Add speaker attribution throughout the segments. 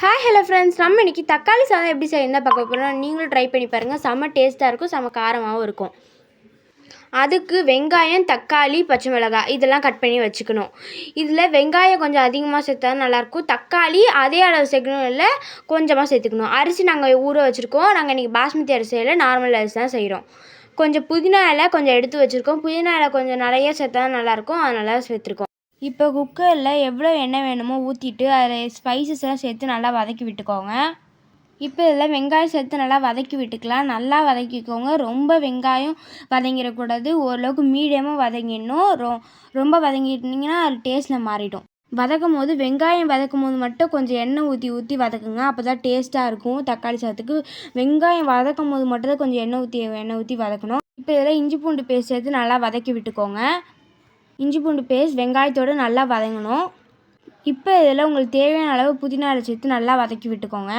Speaker 1: Hi hello friends, நம்ம இன்றைக்கி தக்காளி சாதம் எப்படி செய்யணும் பார்க்க போகிறோம். நீங்களும் ட்ரை பண்ணி பாருங்கள். செம்ம டேஸ்ட்டாக இருக்கும், செம்ம காரமாகவும் இருக்கும். அதுக்கு வெங்காயம், தக்காளி, பச்சை மிளகாய் இதெல்லாம் கட் பண்ணி வச்சுக்கணும். இதில் வெங்காயம் கொஞ்சம் அதிகமாக சேர்த்தா நல்லாயிருக்கும். தக்காளி அதே அளவு சேர்க்கணும், இல்லை கொஞ்சமாக சேர்த்துக்கணும். அரிசி நாங்கள் ஊற வச்சுருக்கோம். நாங்கள் இன்றைக்கி பாஸ்மதி அரிசி இல்லை, நார்மல் அரிசி தான் செய்கிறோம். கொஞ்சம் புதினா இலை கொஞ்சம் எடுத்து வச்சுருக்கோம். புதினா இலை கொஞ்சம் நிறைய சேர்த்தா நல்லாயிருக்கும், அதனால சேர்த்துருக்கோம். இப்போ குக்கரில் எவ்வளோ எண்ணெய் வேணுமோ ஊற்றிட்டு அதில் ஸ்பைசஸ்லாம் சேர்த்து நல்லா வதக்கி விட்டுக்கோங்க. இப்போ இதில் வெங்காயம் சேர்த்து நல்லா வதக்கி விட்டுக்கலாம். நல்லா வதக்கிக்கோங்க. ரொம்ப வெங்காயம் வதங்கிடக்கூடாது, ஓரளவுக்கு மீடியமாக வதங்கிடணும். ரொம்ப வதங்கிட்டிங்கன்னா அது டேஸ்ட்டில் மாறிடும். வதக்கும் போது வெங்காயம் வதக்கும் போது மட்டும் கொஞ்சம் எண்ணெய் ஊற்றி வதக்குங்க. அப்போ தான் டேஸ்ட்டாக இருக்கும். தக்காளி சாதத்துக்கு வெங்காயம் வதக்கும் போது மட்டும் தான் கொஞ்சம் எண்ணெய் ஊற்றி வதக்கணும். இப்போ இதில் இஞ்சி பூண்டு பேஸ்ட் சேர்த்து நல்லா வதக்கி விட்டுக்கோங்க. இஞ்சி பூண்டு பேஸ்ட் வெங்காயத்தோடு நல்லா வதங்கணும். இப்போ இதில் உங்களுக்கு தேவையான அளவு புதினா இலை சேர்த்து நல்லா வதக்கி விட்டுக்கோங்க.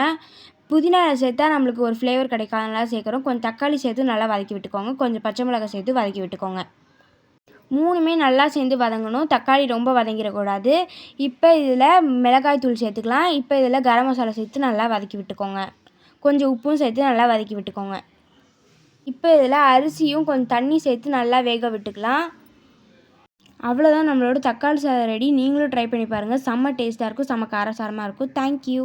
Speaker 1: புதினா இலை சேர்த்தா நம்மளுக்கு ஒரு ஃப்ளேவர் கிடைக்கும், அதனால் சேர்க்குறோம். கொஞ்சம் தக்காளி சேர்த்து நல்லா வதக்கி விட்டுக்கோங்க. கொஞ்சம் பச்சை மிளகாய் சேர்த்து வதக்கி விட்டுக்கோங்க. மூணுமே நல்லா சேர்ந்து வதங்கணும். தக்காளி ரொம்ப வதங்கிடக்கூடாது. இப்போ இதில் மிளகாய் தூள் சேர்த்துக்கலாம். இப்போ இதில் கரம் மசாலா சேர்த்து நல்லா வதக்கி விட்டுக்கோங்க. கொஞ்சம் உப்பும் சேர்த்து நல்லா வதக்கி விட்டுக்கோங்க. இப்போ இதில் அரிசியும் கொஞ்சம் தண்ணி சேர்த்து நல்லா வேக விட்டுக்கலாம். அவ்வளோதான், நம்மளோட தக்காளி சாதம் ரெடி. நீங்களும் ட்ரை பண்ணி பாருங்கள். செம்ம டேஸ்ட்டாக இருக்கும், செம்ம காரசாரமாக இருக்கும். தேங்க்யூ.